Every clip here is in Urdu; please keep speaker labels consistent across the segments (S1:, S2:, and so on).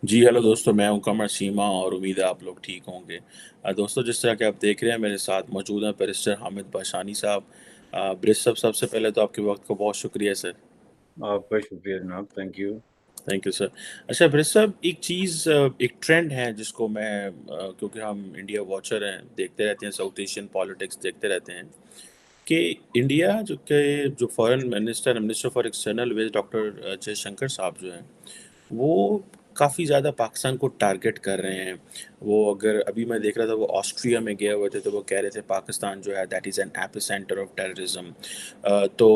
S1: جی ہیلو دوستوں، میں ہوں قمر سیما اور امید ہے آپ لوگ ٹھیک ہوں گے۔ دوستوں، جس طرح کہ آپ دیکھ رہے ہیں میرے ساتھ موجود ہیں بیرسٹر حامد باشانی صاحب۔ برس صاحب، سب سے پہلے تو آپ کے وقت کو بہت شکریہ سر۔
S2: آپ کا شکریہ جناب، thank you.
S1: Thank you sir. اچھا برس صاحب، ایک چیز ایک ٹرینڈ ہے جس کو میں کیونکہ ہم انڈیا واچر ہیں، دیکھتے رہتے ہیں، ساؤتھ ایشین پالیٹکس دیکھتے رہتے ہیں کہ انڈیا جو foreign minister for external affairs doctor Jaishankar صاحب جو ہیں، وہ کافی زیادہ پاکستان کو ٹارگٹ کر رہے ہیں۔ وہ اگر ابھی میں دیکھ رہا تھا، وہ آسٹریا میں گئے ہوئے تھے تو وہ کہہ رہے تھے پاکستان جو ہے that is an ایپی centre of terrorism. تو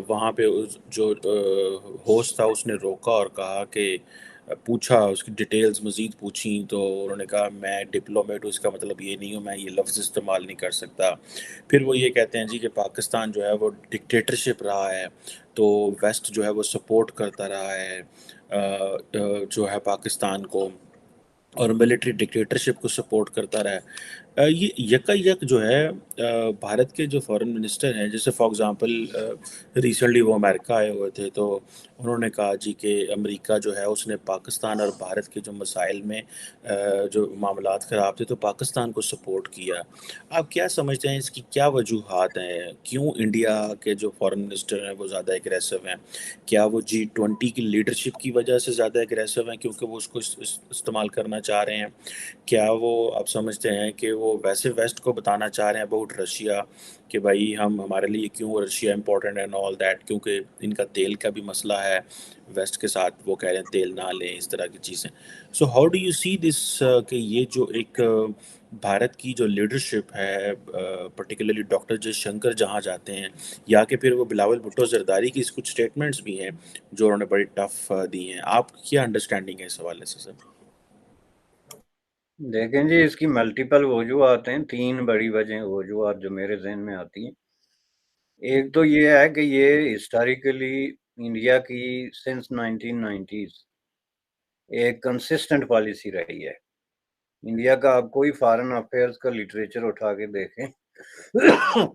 S1: وہاں پہ جو ہوسٹ تھا اس نے روکا اور کہا کہ پوچھا، اس کی ڈیٹیلز مزید پوچھیں تو انہوں نے کہا میں ڈپلومیٹ ہوں، اس کا مطلب یہ نہیں ہوں، میں یہ لفظ استعمال نہیں کر سکتا۔ پھر وہ یہ کہتے ہیں جی کہ پاکستان جو ہے وہ ڈکٹیٹرشپ رہا ہے، تو ویسٹ جو ہے وہ سپورٹ کرتا رہا ہے جو ہے پاکستان کو، اور ملٹری ڈکٹیٹرشپ کو سپورٹ کرتا رہا ہے۔ یہ یکا یک جو ہے بھارت کے جو فارن منسٹر ہیں، جیسے فار ایگزامپل ریسنٹلی وہ امریکہ آئے ہوئے تھے تو انہوں نے کہا جی کہ امریکہ جو ہے اس نے پاکستان اور بھارت کے جو مسائل میں جو معاملات خراب تھے تو پاکستان کو سپورٹ کیا۔ آپ کیا سمجھتے ہیں اس کی کیا وجوہات ہیں؟ کیوں انڈیا کے جو فارن منسٹر ہیں وہ زیادہ اگریسو ہیں؟ کیا وہ G20 کی لیڈرشپ کی وجہ سے زیادہ اگریسو ہیں کیونکہ وہ اس کو استعمال کرنا چاہ رہے ہیں؟ کیا وہ آپ سمجھتے ہیں کہ وہ ویسے ویسٹ کو بتانا چاہ رہے ہیں اباؤٹ رشیا کہ بھائی ہمارے لیے کیوں Russia important and all that, کیونکہ ان کا تیل کا بھی مسئلہ ہے ویسٹ کے ساتھ، وہ کہہ رہے ہیں تیل نہ لیں، اس طرح کی چیزیں۔ سو ہاؤ ڈو یو سی دس کہ یہ جو ایک بھارت کی جو لیڈرشپ ہے، پرٹیکولرلی ڈاکٹر جے شنکر جہاں جاتے ہیں، یا کہ پھر وہ بلاول بھٹو زرداری کی کچھ اسٹیٹمنٹس بھی ہیں جو انہوں نے بڑی ٹف دی ہیں، آپ کی کیا انڈرسٹینڈنگ ہے اس حوالے سے سر؟
S2: دیکھیں جی، اس کی ملٹیپل وجوہات ہیں، 3 بڑی وجوہات جو میرے ذہن میں آتی ہیں۔ ایک تو یہ ہے کہ یہ ہسٹوریکلی انڈیا کی سنس 1990s ایک کنسسٹنٹ پالیسی رہی ہے۔ انڈیا کا آپ کوئی فارن افیئرز کا لٹریچر اٹھا کے دیکھیں،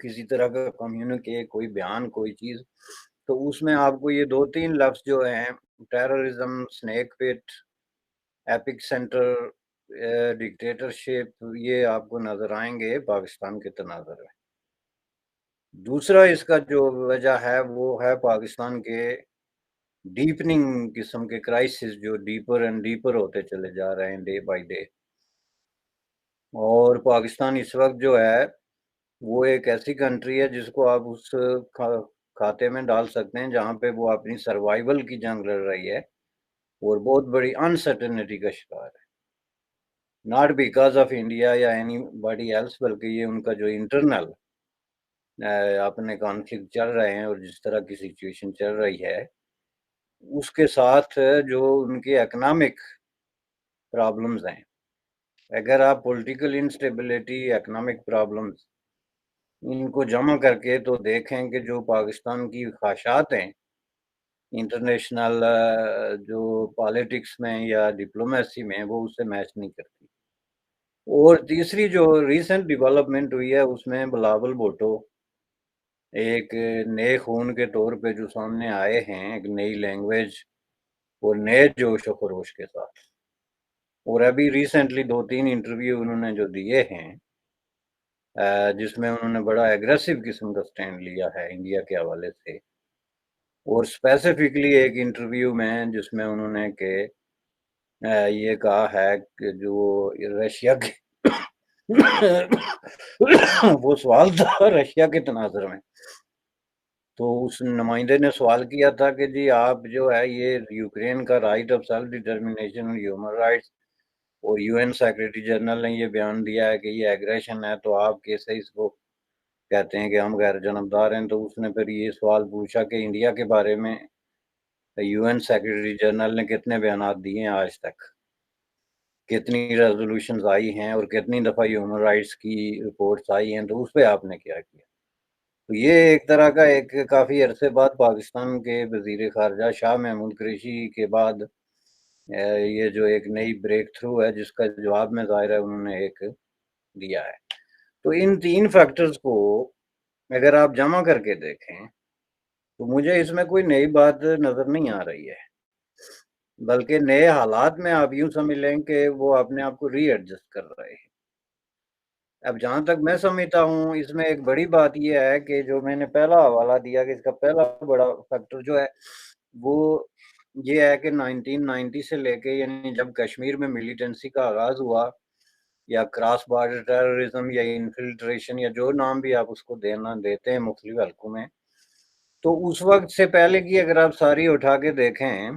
S2: کسی طرح کا کمیونکے، کوئی بیان، کوئی چیز، تو اس میں آپ کو یہ 2-3 لفظ جو ہیں، ٹیررزم، سنیک پٹ، ایپک سینٹر، ڈکٹیٹرشپ، یہ آپ کو نظر آئیں گے پاکستان کے تناظر میں۔ دوسرا اس کا جو وجہ ہے وہ ہے پاکستان کے ڈیپننگ قسم کے کرائسس جو ڈیپر اینڈ ڈیپر ہوتے چلے جا رہے ہیں ڈے بائی ڈے۔ اور پاکستان اس وقت جو ہے وہ ایک ایسی کنٹری ہے جس کو آپ اس کھاتے میں ڈال سکتے ہیں جہاں پہ وہ اپنی سروائیول کی جنگ لڑ رہی ہے اور بہت بڑی انسرٹنٹی کا شکار ہے، ناٹ بیکاز آف انڈیا یا اینی باڈی ایلس، بلکہ یہ ان کا جو انٹرنل اپنے کانفلکٹ چل رہے ہیں اور جس طرح کی سچویشن چل رہی ہے اس کے ساتھ جو ان کی اکنامک پرابلمز ہیں۔ اگر آپ پولیٹیکل انسٹیبلٹی، اکنامک پرابلمز، ان کو جمع کر کے تو دیکھیں کہ جو پاکستان کی خواہشات ہیں انٹرنیشنل جو پالیٹکس میں یا ڈپلومیسی میں، وہ اس سے میچ نہیں کرتی۔ اور تیسری جو ریسنٹ ڈیولپمنٹ ہوئی ہے اس میں بلاول بھٹو ایک نئے خون کے طور پہ جو سامنے آئے ہیں، ایک نئی لینگویج اور نئے جوش و خروش کے ساتھ، اور ابھی ریسنٹلی 2-3 انٹرویو انہوں نے جو دیے ہیں جس میں انہوں نے بڑا ایگریسو قسم کا سٹینڈ لیا ہے انڈیا کے حوالے سے، اور اسپیسیفکلی ایک انٹرویو میں جس میں انہوں نے کہ یہ کہا ہے کہ جو رشیا کے وہ سوال تھا رشیا کے تناظر میں، تو اس نمائندے نے سوال کیا تھا کہ جی آپ جو ہے یہ یوکرین کا رائٹ آف سیلف ڈٹرمنیشن اور ہیومن رائٹس، اور یو این سیکرٹری جنرل نے یہ بیان دیا ہے کہ یہ ایگریشن ہے، تو آپ کیسے اس کو کہتے ہیں کہ ہم غیر جانبدار ہیں؟ تو اس نے پھر یہ سوال پوچھا کہ انڈیا کے بارے میں یو این سیکرٹری جنرل نے کتنے بیانات دیے ہیں آج تک، کتنی ریزولوشنز آئی ہیں، اور کتنی دفعہ ہیومن رائٹس کی رپورٹس آئی ہیں، تو اس پہ آپ نے کیا کیا؟ تو یہ ایک طرح کا ایک کافی عرصے بعد پاکستان کے وزیر خارجہ شاہ محمود قریشی کے بعد یہ جو ایک نئی بریک تھرو ہے جس کا جواب میں ظاہر ہے انہوں نے ایک دیا ہے۔ تو ان 3 فیکٹرز کو اگر آپ جمع کر کے دیکھیں تو مجھے اس میں کوئی نئی بات نظر نہیں آ رہی ہے۔ بلکہ نئے حالات میں آپ یوں سمجھ لیں کہ وہ اپنے آپ کو ری ایڈجسٹ کر رہے ہیں۔ اب جہاں تک میں سمجھتا ہوں اس میں ایک بڑی بات یہ ہے کہ جو میں نے پہلا حوالہ دیا کہ اس کا پہلا بڑا فیکٹر جو ہے وہ یہ ہے کہ 1990 سے لے کے، یعنی جب کشمیر میں ملیٹنسی کا آغاز ہوا، یا کراس بارڈر ٹیررزم یا انفلٹریشن یا جو نام بھی آپ اس کو دیتے ہیں مختلف حلقوں میں، تو اس وقت سے پہلے کی اگر آپ ساری اٹھا کے دیکھیں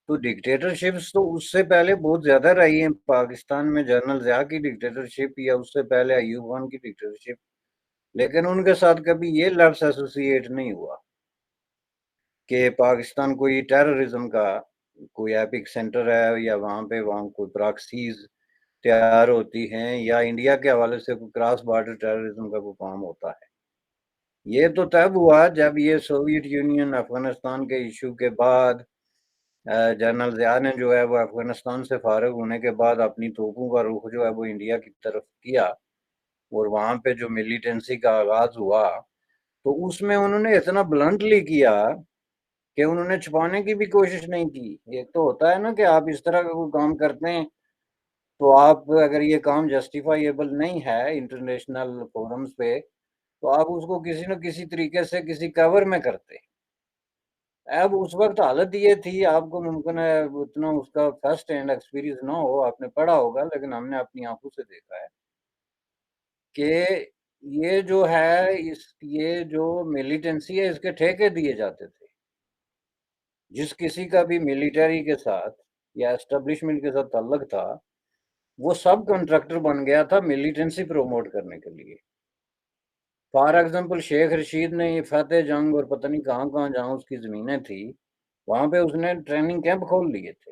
S2: تو ڈکٹیٹرشپس تو اس سے پہلے بہت زیادہ رہی ہیں پاکستان میں، جنرل ضیاء کی ڈکٹیٹرشپ یا اس سے پہلے ایوب خان کی ڈکٹیٹرشپ، لیکن ان کے ساتھ کبھی یہ لفظ ایسوسیٹ نہیں ہوا کہ پاکستان کوئی ٹیررزم کا کوئی ایپک سینٹر ہے، یا وہاں کوئی پراکسیز تیار ہوتی ہیں، یا انڈیا کے حوالے سے کوئی کراس بارڈر ٹیررزم کا کوئی کام ہوتا ہے۔ یہ تو تب ہوا جب یہ سوویت یونین افغانستان کے ایشو کے بعد جنرل ضیاء نے جو ہے وہ افغانستان سے فارغ ہونے کے بعد اپنی توپوں کا رخ جو ہے وہ انڈیا کی طرف کیا، اور وہاں پہ جو ملیٹنسی کا آغاز ہوا تو اس میں انہوں نے اتنا بلنٹلی کیا کہ انہوں نے چھپانے کی بھی کوشش نہیں کی۔ ایک تو ہوتا ہے نا کہ آپ اس طرح کا کوئی کام کرتے ہیں تو آپ اگر یہ کام جسٹیفائیبل نہیں ہے انٹرنیشنل فورمز پہ تو آپ اس کو کسی نہ کسی طریقے سے کسی کور میں کرتے ہیں۔ اب اس وقت حالت یہ تھی، آپ کو ممکن ہے اتنا اس کا فرسٹ ہینڈ ایکسپیرینس نہ ہو، آپ نے پڑھا ہوگا، لیکن ہم نے اپنی آنکھوں سے دیکھا ہے کہ یہ جو ہے یہ جو ملیٹنسی ہے اس کے ٹھیکے دیے جاتے تھے۔ جس کسی کا بھی ملیٹری کے ساتھ یا اسٹیبلشمنٹ کے ساتھ تعلق تھا وہ سب کنٹریکٹر بن گیا تھا ملیٹنسی پروموٹ کرنے کے لیے۔ فار ایگزامپل شیخ رشید نے یہ فتح جنگ اور پتہ نہیں کہاں کہاں جہاں اس کی زمینیں تھی وہاں پہ اس نے ٹریننگ کیمپ کھول لیے تھے،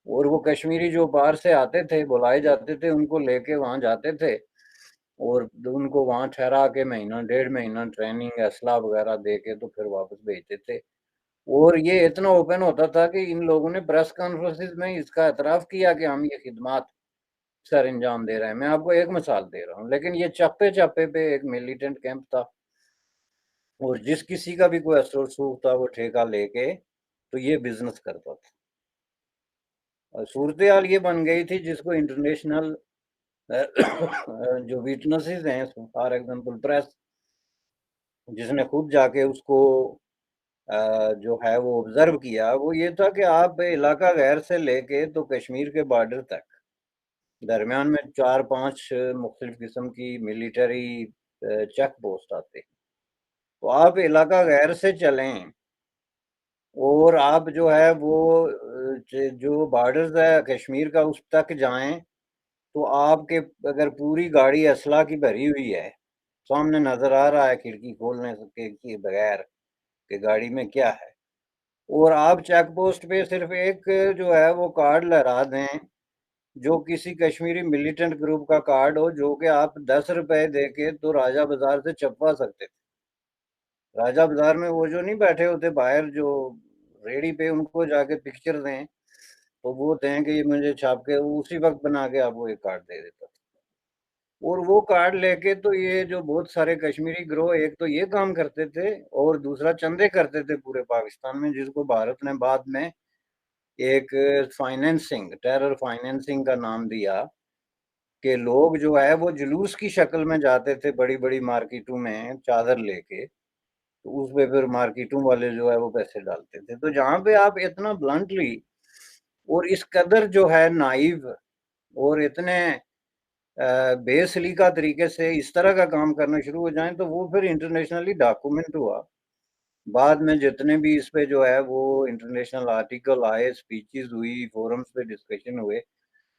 S2: اور وہ کشمیری جو باہر سے آتے تھے بلائے جاتے تھے ان کو لے کے وہاں جاتے تھے، اور ان کو وہاں ٹھہرا کے مہینہ ڈیڑھ مہینہ ٹریننگ اسلحہ وغیرہ دے کے تو پھر واپس بھیجتے تھے۔ اور یہ اتنا اوپن ہوتا تھا کہ ان لوگوں نے پریس کانفرنسز میں اس کا اعتراف کیا کہ ہم یہ خدمات سر انجام دے رہے ہیں۔ میں آپ کو ایک مثال دے رہا ہوں، لیکن یہ چپے چپے پہ ایک ملیٹنٹ کیمپ تھا، اور جس کسی کا بھی کوئی اثر و رسوخ تھا وہ ٹھیکہ لے کے تو یہ بزنس کرتا تھا۔ اور صورتحال یہ بن گئی تھی جس کو انٹرنیشنل جو ویٹنسز ہیں فار ایگزامپل پریس، جس نے خود جا کے اس کو جو ہے وہ آبزرو کیا، وہ یہ تھا کہ آپ علاقہ غیر سے لے کے تو کشمیر کے بارڈر تک درمیان میں 4-5 مختلف قسم کی ملیٹری چیک پوسٹ آتے ہیں، تو آپ علاقہ غیر سے چلیں اور آپ جو ہے وہ جو بارڈرز ہے کشمیر کا اس تک جائیں تو آپ کے اگر پوری گاڑی اسلحہ کی بھری ہوئی ہے، سامنے نظر آ رہا ہے کھڑکی کھولنے کے بغیر کہ گاڑی میں کیا ہے، اور آپ چیک پوسٹ پہ صرف ایک جو ہے وہ کارڈ لہرا دیں جو کسی کشمیری ملیٹنٹ گروپ کا کارڈ ہو، جو کہ آپ 10 روپے دے کے تو راجہ بازار سے چھپوا سکتے تھے۔ راجہ بازار میں وہ جو نہیں بیٹھے ہوتے باہر جو ریڑی پہ، ان کو جا کے پکچر دیں تو وہ دیں کہ یہ مجھے چھاپ کے اسی وقت بنا کے آپ کو ایک کارڈ دے دیتا تھا۔ اور وہ کارڈ لے کے تو یہ جو بہت سارے کشمیری گروہ ایک تو یہ کام کرتے تھے، اور دوسرا چندے کرتے تھے پورے پاکستان میں، جس کو بھارت نے بعد میں ایک فائنینسنگ، ٹیرر فائنینسنگ کا نام دیا، کہ لوگ جو ہے وہ جلوس کی شکل میں جاتے تھے بڑی بڑی مارکیٹوں میں چادر لے کے، تو اس پہ پھر مارکیٹوں والے جو ہے وہ پیسے ڈالتے تھے۔ تو جہاں پہ آپ اتنا بلنٹلی اور اس قدر جو ہے نائیو اور اتنے بے سلیقہ طریقے سے اس طرح کا کام کرنا شروع ہو جائیں تو وہ پھر انٹرنیشنلی ڈاکومنٹ ہوا۔ بعد میں جتنے بھی اس پہ جو ہے وہ انٹرنیشنل آرٹیکل آئے، سپیچز ہوئی، فورمز پہ ڈسکشن ہوئے،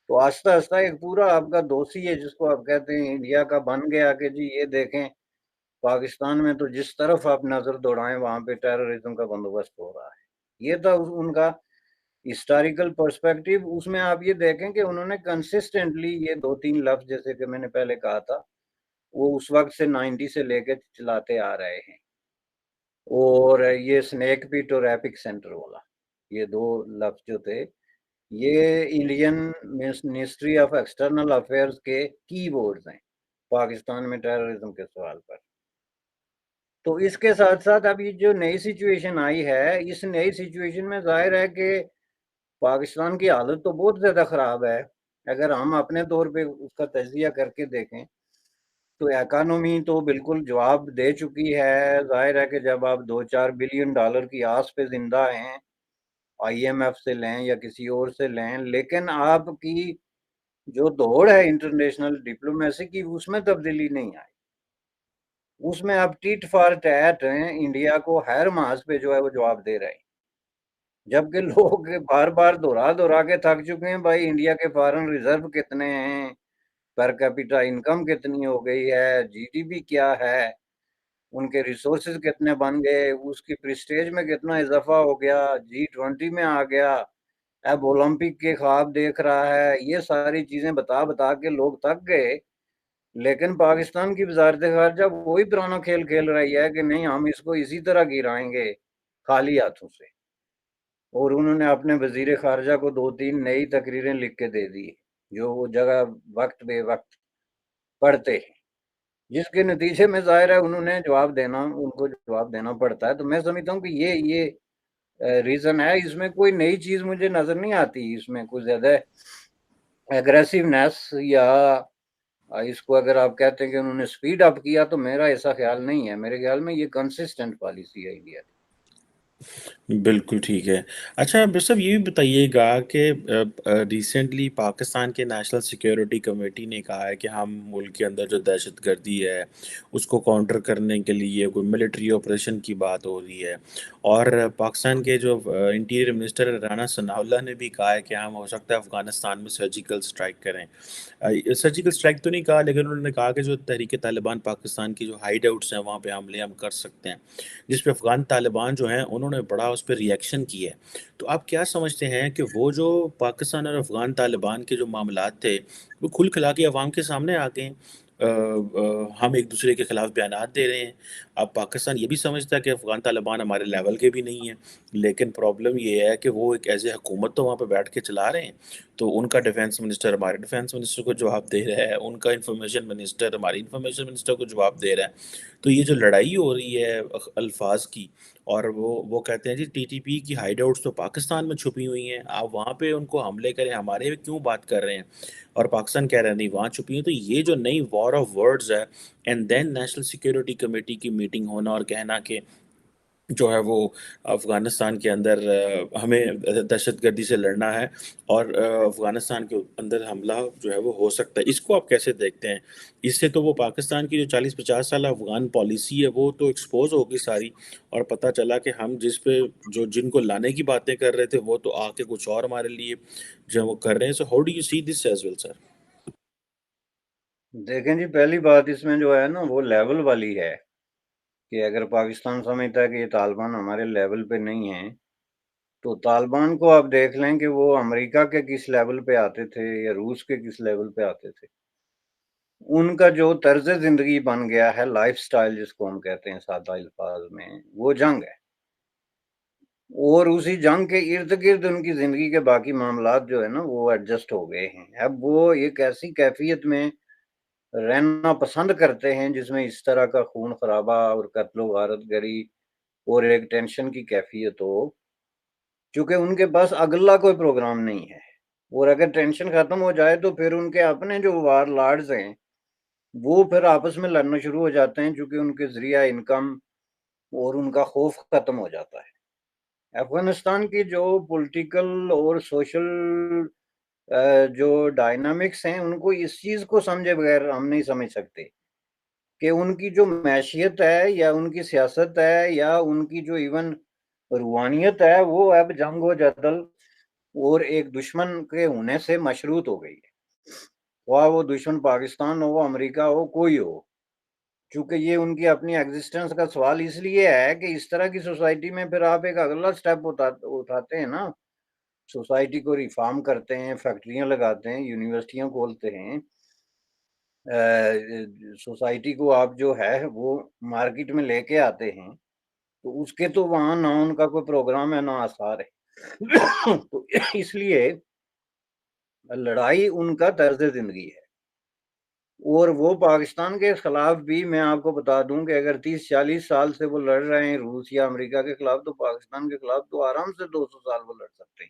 S2: تو آہستہ آہستہ ایک پورا آپ کا دوسی ہے جس کو آپ کہتے ہیں انڈیا کا بن گیا کہ جی یہ دیکھیں پاکستان میں تو جس طرف آپ نظر دوڑائیں وہاں پہ ٹیررزم کا بندوبست ہو رہا ہے۔ یہ تھا ان کا ہسٹوریکل پرسپیکٹو۔ اس میں آپ یہ دیکھیں کہ انہوں نے کنسسٹنٹلی یہ 2-3 لفظ جیسے کہ میں نے پہلے کہا تھا وہ اس وقت سے 90 سے لے کے چلاتے آ رہے ہیں، اور یہ سنیک پیٹ اور ایپک سینٹر والا، یہ 2 لفظ جو تھے یہ Indian ministry of external affairs کے کی بورڈز ہیں پاکستان میں ٹیررزم کے سوال پر۔ تو اس کے ساتھ ساتھ اب یہ جو نئی سچویشن آئی ہے، اس نئی سچویشن میں ظاہر ہے کہ پاکستان کی حالت تو بہت زیادہ خراب ہے. اگر ہم اپنے طور پہ اس کا تجزیہ کر کے دیکھیں تو اکانومی تو بالکل جواب دے چکی ہے. ظاہر ہے کہ جب آپ $2-4 بلین کی آس پہ زندہ ہیں، آئی ایم ایف سے لیں یا کسی اور سے لیں، لیکن آپ کی جو دوڑ ہے انٹرنیشنل ڈپلومیسی کی، اس میں تبدیلی نہیں آئی. اس میں آپ ٹیٹ فار ٹیٹ ہیں، انڈیا کو ہر محاذ پہ جو ہے وہ جواب دے رہے ہیں، جبکہ لوگ بار بار دہرا دہرا کے تھک چکے ہیں. بھائی انڈیا کے فارن ریزرو کتنے ہیں، پر کیپیٹا انکم کتنی ہو گئی ہے، جی ڈی پی کیا ہے، ان کے ریسورسز کتنے بن گئے، اس کی پریسٹیج میں کتنا اضافہ ہو گیا، G20 میں آ گیا، اب اولمپک کے خواب دیکھ رہا ہے. یہ ساری چیزیں بتا بتا کے لوگ تک گئے. لیکن پاکستان کی وزارت خارجہ وہی پرانا کھیل کھیل رہی ہے کہ نہیں، ہم اس کو اسی طرح گرائیں گے خالی ہاتھوں سے. اور انہوں نے اپنے وزیر خارجہ کو 2-3 نئی تقریریں لکھ کے دے دی جو وہ جگہ وقت بے وقت پڑھتے ہیں، جس کے نتیجے میں ظاہر ہے انہوں نے ان کو جواب دینا پڑتا ہے. تو میں سمجھتا ہوں کہ یہ ریزن ہے. اس میں کوئی نئی چیز مجھے نظر نہیں آتی، اس میں کوئی زیادہ ایگریسونیس یا اس کو اگر آپ کہتے ہیں کہ انہوں نے سپیڈ اپ کیا، تو میرا ایسا خیال نہیں ہے. میرے خیال میں یہ کنسسٹنٹ پالیسی ہے انڈیا کی.
S1: بالکل ٹھیک ہے. اچھا بس صاحب یہ بھی بتائیے گا کہ ریسنٹلی پاکستان کے نیشنل سیکیورٹی کمیٹی نے کہا ہے کہ ہم ملک کے اندر جو دہشت گردی ہے اس کو کاؤنٹر کرنے کے لیے کوئی ملٹری آپریشن کی بات ہو رہی ہے، اور پاکستان کے جو انٹیریئر منسٹر رانا ثناء اللہ نے بھی کہا ہے کہ ہم ہو سکتا ہے افغانستان میں سرجیکل سٹرائک کریں. سرجیکل سٹرائک تو نہیں کہا، لیکن انہوں نے کہا کہ جو تحریک طالبان پاکستان کی جو ہائیڈ آؤٹس ہیں وہاں پہ حملے ہم کر سکتے ہیں، جس پہ افغان طالبان جو ہیں انہوں نے بڑا اس پہ ری ایکشن کیا ہے. تو آپ کیا سمجھتے ہیں کہ وہ جو پاکستان اور افغان طالبان کے جو معاملات تھے وہ کھل کھلا کے عوام کے سامنے آ گئے ہیں؟ ہم ایک دوسرے کے خلاف بیانات دے رہے ہیں. اب پاکستان یہ بھی سمجھتا ہے کہ افغان طالبان ہمارے لیول کے بھی نہیں ہیں، لیکن پرابلم یہ ہے کہ وہ ایک ایسے حکومت تو وہاں پہ بیٹھ کے چلا رہے ہیں، تو ان کا ڈیفینس منسٹر ہمارے ڈیفینس منسٹر کو جواب دے رہا ہے، ان کا انفارمیشن منسٹر ہماری انفارمیشن منسٹر کو جواب دے رہا ہے. تو یہ جو لڑائی ہو رہی ہے الفاظ کی، اور وہ کہتے ہیں جی ٹی ٹی پی کی ہائیڈ آؤٹس تو پاکستان میں چھپی ہوئی ہیں، آپ وہاں پہ ان کو حملے کریں، ہمارے پہ کیوں بات کر رہے ہیں؟ اور پاکستان کہہ رہا ہے نہیں وہاں چھپی ہیں. تو یہ جو نئی وار آف ورڈز ہے، and then national security committee کی میٹنگ ہونا اور کہنا کہ جو ہے وہ افغانستان کے اندر ہمیں دہشت گردی سے لڑنا ہے، اور افغانستان کے اندر حملہ جو ہے وہ ہو سکتا ہے. اس کو آپ کیسے دیکھتے ہیں؟ اس سے تو وہ پاکستان کی جو 40-50 سالہ افغان پالیسی ہے وہ تو ایکسپوز ہوگی ساری، اور پتہ چلا کہ ہم جن کو لانے کی باتیں کر رہے تھے وہ تو آ کے کچھ اور ہمارے لیے جو وہ کر رہے ہیں. So how do you see this as well sir?
S2: دیکھیں جی، پہلی بات اس میں جو ہے نا وہ لیول والی ہے کہ اگر پاکستان سمجھتا ہے کہ یہ طالبان ہمارے لیول پہ نہیں ہیں، تو طالبان کو آپ دیکھ لیں کہ وہ امریکہ کے کس لیول پہ آتے تھے یا روس کے کس لیول پہ آتے تھے. ان کا جو طرز زندگی بن گیا ہے، لائف سٹائل جس کو ہم کہتے ہیں سادہ الفاظ میں، وہ جنگ ہے. اور اسی جنگ کے ارد گرد ان کی زندگی کے باقی معاملات جو ہے نا وہ ایڈجسٹ ہو گئے ہیں. اب وہ ایک ایسی کیفیت میں رہنا پسند کرتے ہیں جس میں اس طرح کا خون خرابہ اور قتل و غارت گری اور ایک ٹینشن کی کیفیت ہو، چونکہ ان کے پاس اگلا کوئی پروگرام نہیں ہے. اور اگر ٹینشن ختم ہو جائے تو پھر ان کے اپنے جو وار لارڈز ہیں وہ پھر آپس میں لڑنا شروع ہو جاتے ہیں، چونکہ ان کے ذریعہ انکم اور ان کا خوف ختم ہو جاتا ہے. افغانستان کی جو پولیٹیکل اور سوشل جو ڈائنامکس ہیں ان کو اس چیز کو سمجھے بغیر ہم نہیں سمجھ سکتے کہ ان کی جو معیشیت ہے یا ان کی سیاست ہے یا ان کی جو ایون روحانیت ہے وہ اب جنگ و جدل اور ایک دشمن کے ہونے سے مشروط ہو گئی ہے. خواہ وہ دشمن پاکستان ہو، امریکہ ہو، کوئی ہو، چونکہ یہ ان کی اپنی ایگزسٹنس کا سوال اس لیے ہے کہ اس طرح کی سوسائٹی میں پھر آپ ایک اگلا سٹیپ اٹھاتے ہیں نا، سوسائٹی کو ریفارم کرتے ہیں، فیکٹریاں لگاتے ہیں، یونیورسٹیاں کھولتے ہیں، سوسائٹی کو آپ جو ہے وہ مارکیٹ میں لے کے آتے ہیں، تو اس کے تو وہاں نہ ان کا کوئی پروگرام ہے نہ آثار ہے. تو اس لیے لڑائی ان کا طرز زندگی ہے. اور وہ پاکستان کے خلاف بھی میں آپ کو بتا دوں کہ اگر 30-40 سال سے وہ لڑ رہے ہیں روس یا امریکہ کے خلاف، تو پاکستان کے خلاف تو آرام سے 200 سال وہ لڑ سکتے ہیں.